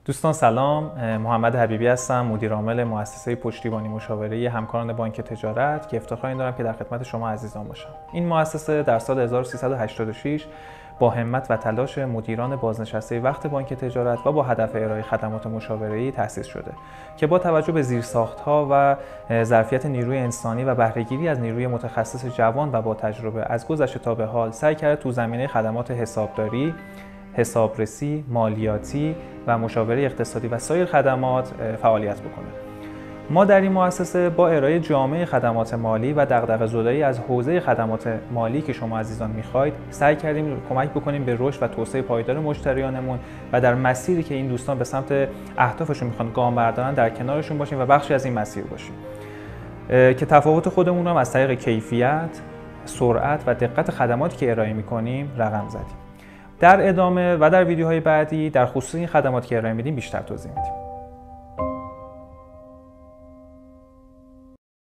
دوستان سلام، محمد حبیبی هستم، مدیر عامل مؤسسه پشتیبانی مشاوره‌ای همکاران بانک تجارت که افتخار این دارم که در خدمت شما عزیزان باشم. این مؤسسه در سال 1386 با همت و تلاش مدیران بازنشسته وقت بانک تجارت و با هدف ارائه خدمات مشاوره‌ای تأسیس شده که با توجه به زیرساخت‌ها و ظرفیت نیروی انسانی و بهره‌گیری از نیروی متخصص جوان و با تجربه از گذشته تا به حال سعی کرده تو زمینه خدمات حسابداری، حسابرسی، مالیاتی و مشاوره اقتصادی و سایر خدمات فعالیت بکنه. ما در این مؤسسه با ارائه جامع خدمات مالی و دغدغه‌زدایی از حوزه خدمات مالی که شما عزیزان می‌خواید، سعی کردیم کمک بکنیم به رشد و توسعه پایدار مشتریانمون و در مسیری که این دوستان به سمت اهدافشون می‌خوان گام بردارن در کنارشون باشیم و بخشی از این مسیر باشیم. که تفاوت خودمون رو از طریق کیفیت، سرعت و دقت خدماتی که ارائه می‌کنیم رقم زدیم. در ادامه و در ویدیوهای بعدی در خصوص این خدماتی که ارائه میدیم بیشتر توضیح میدیم.